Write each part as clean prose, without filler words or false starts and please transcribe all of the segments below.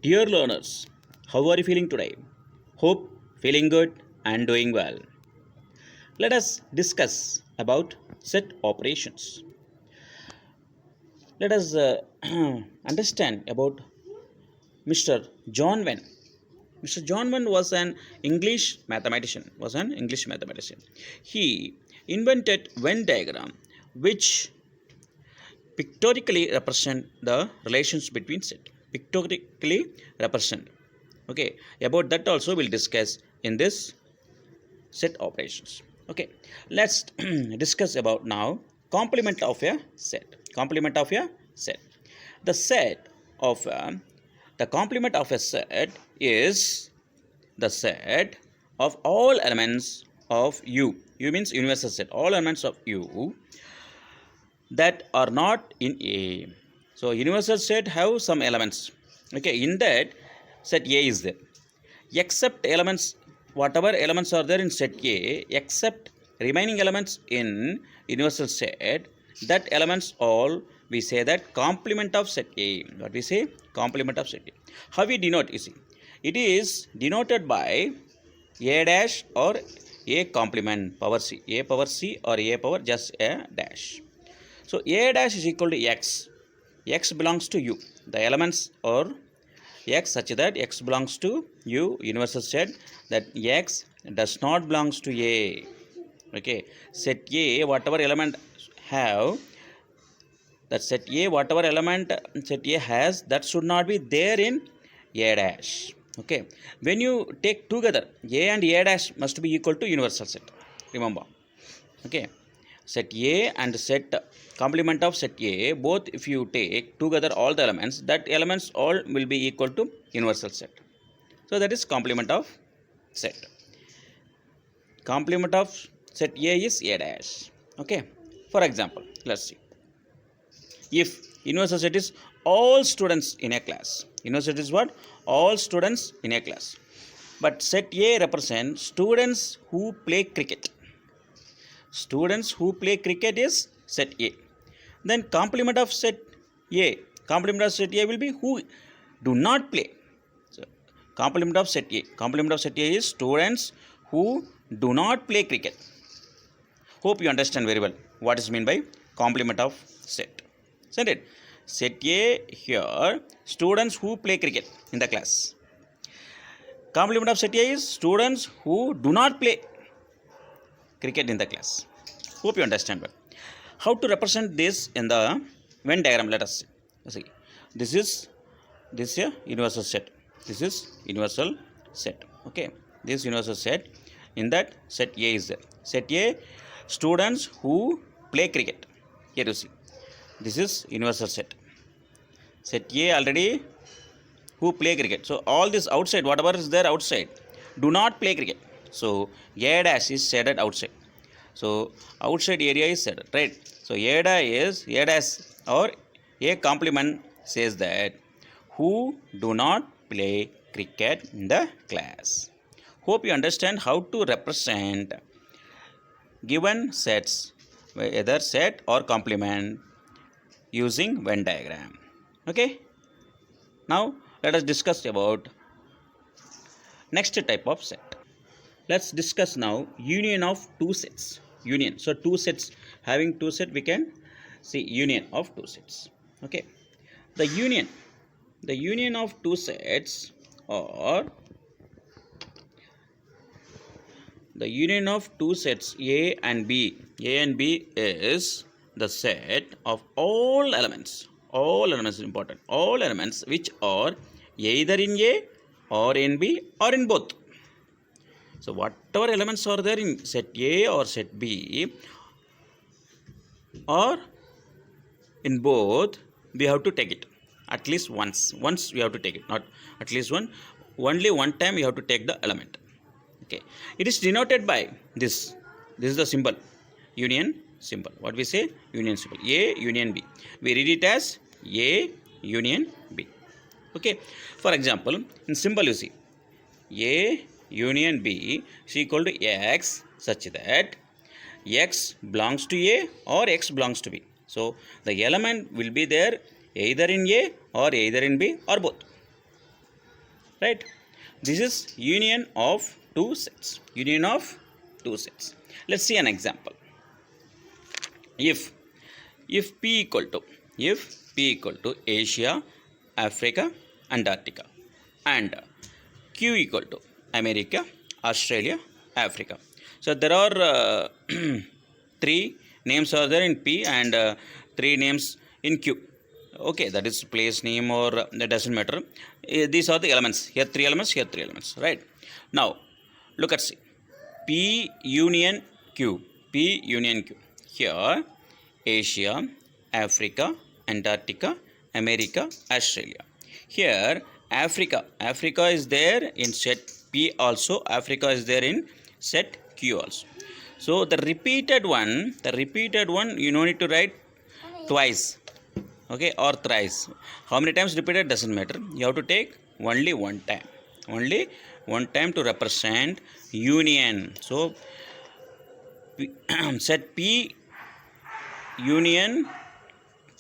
Dear learners, how are you feeling today? Hope feeling good and doing well. Let us discuss about set operations. Let us understand about Mr. John Venn. Mr. John Venn was an English mathematician. He invented Venn diagram, which pictorially represent the relations between set. Pictorially represent. Okay. About that also we'll discuss in this set operations. Okay, let's discuss about now complement of a set. Complement of a set. The set of the complement of a set is the set of all elements of U. U means universal set. All elements of U that are not in A. So universal set have some elements. Okay, in that set A is there. Except elements, whatever elements are there in set A, except remaining elements in universal set, that elements all we say that complement of set A. What we say? Complement of set A. How we denote? You see, it is denoted by A dash or A complement power C. A power C or A power just a dash. So A dash is equal to X. X belongs to U. The elements are X such that X belongs to U, universal set, that X does not belongs to A. Okay, set A, whatever element have, that set A, whatever element set A has, that should not be there in A dash. Okay, when you take together, A and A dash must be equal to universal set. Remember. Okay, set A and set complement of set A, both if you take together all the elements, that elements all will be equal to universal set. So that is complement of set. Complement of set A is A dash. Okay, for example, let's see. If universal set is all students in a class, universal set is what? All students in a class. But set A represents students who play cricket. Students who play cricket is set A. Then complement of set A. Complement of set A will be who do not play. So complement of set A. Complement of set A is students who do not play cricket. Hope you understand very well what is meant by complement of set. Isn't it? Set A here, students who play cricket in the class. Complement of set A is students who do not play cricket in the class. Hope you understand well. How to represent this in the Venn diagram? Let us see. This is a universal set. This is universal set. Okay, this universal set. In that set A is there. Set A, students who play cricket. Here you see. This is universal set. Set A already who play cricket. So all this outside, whatever is there outside, do not play cricket. So A dash is shaded outside. So outside area is set, right? So A dash or A complement says that who do not play cricket in the class. Hope you understand how to represent given sets, either set or complement, using Venn diagram. Okay. Now let us discuss about next type of set. Let's discuss now union of two sets. Union. So two sets, having two sets, we can see union of two sets. Okay. The union of two sets, or the union of two sets A and B. A and B is the set of all elements. All elements is important. All elements which are either in A or in B or in both. So whatever elements are there in set A or set B or in both, we have to take it at least once. Once we have to take it, not at least one. Only one time you have to take the element. Okay. It is denoted by this. This is the symbol. Union symbol. What we say? Union symbol. A union B. We read it as A union B. Okay. For example, in symbol you see A union B is equal to X such that X belongs to A or X belongs to B. So the element will be there either in A or either in B or both. right? This is union of two sets. Union of two sets. Let's see an example. If P equal to Asia, Africa, Antarctica, and Q equal to America, Australia, Africa. So there are three names are there in P and three names in Q. Okay, that is place name or that doesn't matter. These are the elements. Here three elements, here three elements, right? Now look at see. P union Q. P union Q. Here Asia, Africa, Antarctica, America, Australia. Here Africa is there in set P also. Africa is there in set Q also. So the repeated one you no need to write twice, okay, or thrice. How many times repeated doesn't matter. You have to take only one time to represent union. So set P union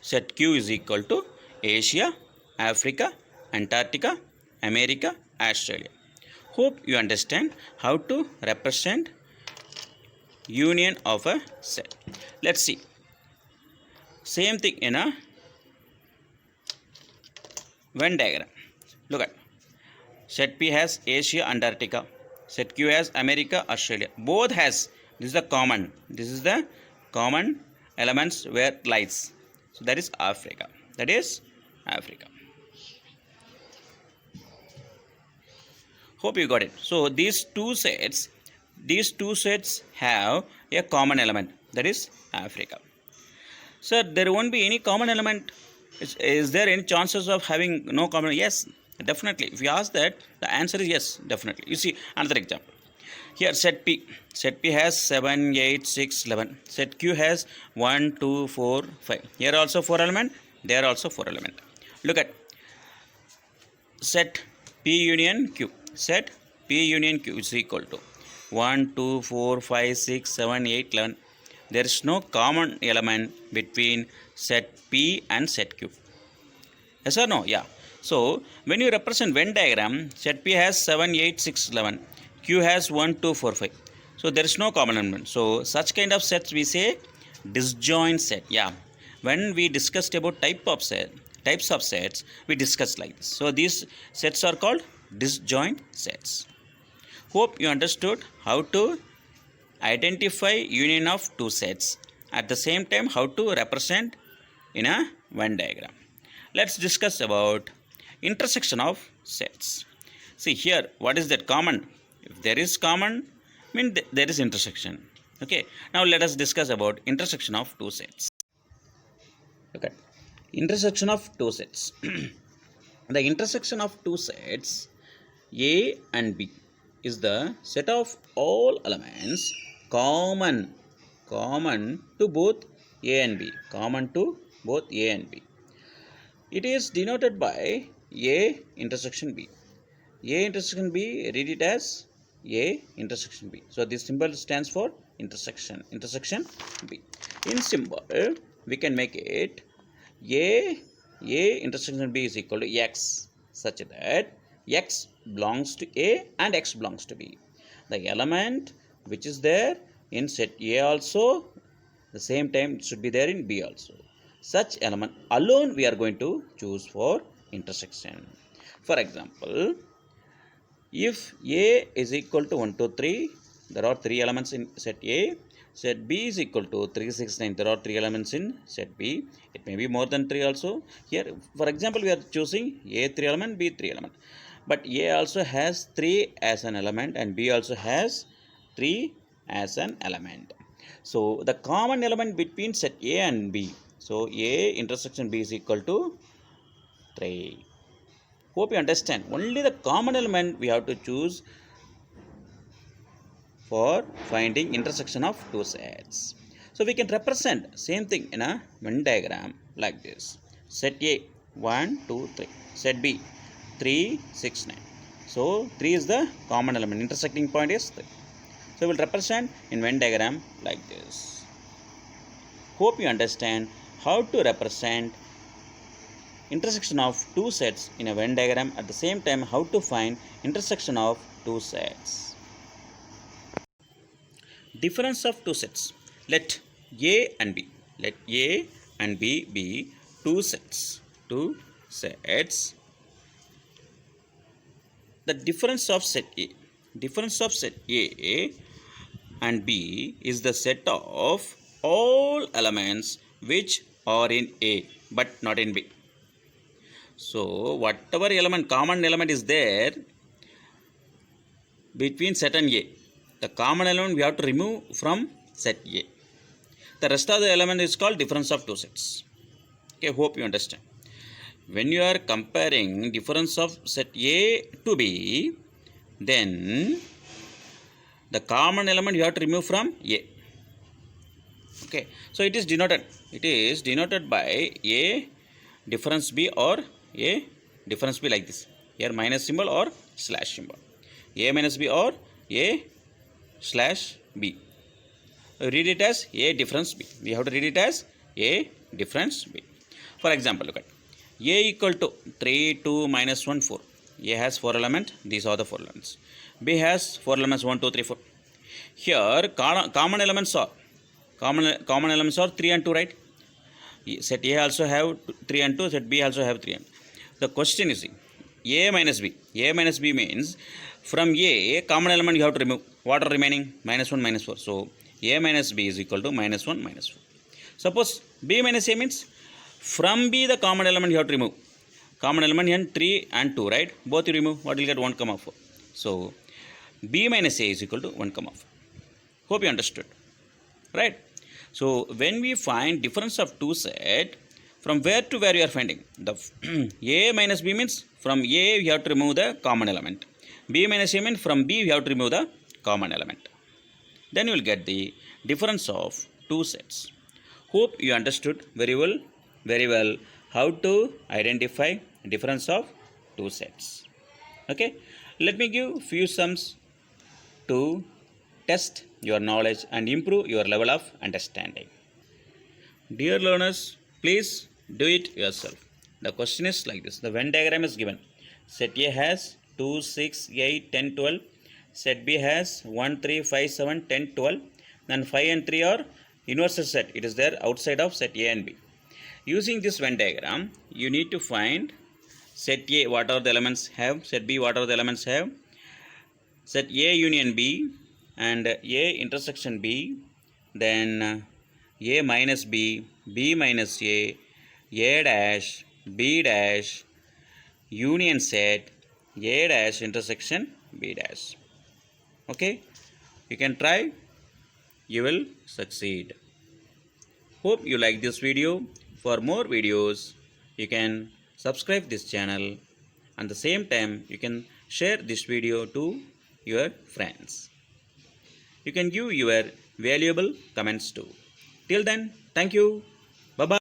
set Q is equal to Asia, Africa, Antarctica, America, Australia. Hope you understand how to represent union of a set. Let's see. Same thing in a Venn diagram. Look at set P has Asia, Antarctica. Set Q has America, Australia. Both has this is the common elements where lies. So that is Africa. Hope you got it. So these two sets have a common element, that is Africa. Sir, there won't be any common element. Is there any chances of having no common? Yes, definitely. If you ask that, the answer is yes, definitely. You see another example. Here set P has 7, 8, 6, 11. Set Q has 1, 2, 4, 5. Here also 4 element, there also 4 element. Look at set P union Q. Set P union Q is equal to 1, 2, 4, 5, 6, 7, 8, 11. There is no common element between set P and set Q. Yes or no? Yeah. So when you represent Venn diagram, set P has 7, 8, 6, 11. Q has 1, 2, 4, 5. So there is no common element. So such kind of sets we say disjoint set. Yeah. When we discussed about types of sets, we discussed like this. So these sets are called disjoint sets. Hope you understood how to identify union of two sets. At the same time, how to represent in a Venn diagram. Let's discuss about intersection of sets. See here, what is that common? If there is common, there is intersection. Okay. Now let us discuss about intersection of two sets. Okay. Intersection of two sets. The intersection of two sets A and B is the set of all elements common to both A and B. It is denoted by A intersection B. A intersection B, read it as A intersection B. So this symbol stands for intersection B. In symbol, we can make it A intersection B is equal to X, such that X belongs to A and X belongs to B. The element which is there in set A also, the same time it should be there in B also. Such element alone we are going to choose for intersection. For example, if A is equal to 1, 2, 3, there are 3 elements in set A. Set B is equal to 3, 6, 9. There are 3 elements in set B. It may be more than 3 also. Here, for example, we are choosing A 3 element, B 3 element. But A also has 3 as an element and B also has 3 as an element. So the common element between set A and B. So A intersection B is equal to 3. Hope you understand. Only the common element we have to choose for finding intersection of two sets. So we can represent same thing in a Venn diagram like this. Set A 1, 2, 3. Set B 3, 6, 9. So 3 is the common element. Intersecting point is 3. So we will represent in Venn diagram like this. Hope you understand how to represent intersection of two sets in a Venn diagram. At the same time, how to find intersection of two sets. Difference of two sets. Let A and B. Let A and B be two sets. Two sets. The difference of set A. Difference of set A and B is the set of all elements which are in A but not in B. So whatever element, common element is there between set and A, the common element we have to remove from set A. The rest of the element is called difference of two sets. Okay, hope you understand. When you are comparing difference of set A to B, then the common element you have to remove from A. Okay, so it is denoted by A difference B or A difference B like this. Here minus symbol or slash symbol. A minus B or A slash B. Read it as A difference B. We have to read it as A difference B. For example, look at A equal to 3, 2, minus 1, 4. A has 4 elements. These are the 4 elements. B has 4 elements, 1, 2, 3, 4. Here common elements are 3 and 2, right? Set A also have 3 and 2. Set B also have 3 and 2. The question is A minus B. A minus B means from A common element you have to remove. What are remaining? Minus 1, minus 4. So A minus B is equal to minus 1, minus 4. Suppose B minus A means from B the common element you have to remove. Common element here 3 and 2, right? Both you remove. What will get? 1, 4. So B minus A is equal to 1, 4. Hope you understood. Right? So when we find difference of two set, from where to where you are finding? The A minus B means from A we have to remove the common element. B minus A means from B we have to remove the common element. Then you will get the difference of two sets. Hope you understood very well how to identify difference of two sets. Okay, let me give few sums to test your knowledge and improve your level of understanding. Dear learners, please do it yourself. The question is like this. The Venn diagram is given. Set A has 2, 6, 8, 10, 12. Set B has 1, 3, 5, 7, 10, 12. Then 5 and 3 are inverse set. It is there outside of set A and B. Using this Venn diagram, you need to find set A, what are the elements have, set B, what are the elements have, set A union B and A intersection B, then A minus B, B minus A dash, B dash, union set, A dash intersection B dash. Okay, you can try, you will succeed. Hope you like this video. For more videos, you can subscribe this channel, and the same time you can share this video to your friends. You can give your valuable comments too. Till then, thank you. Bye bye.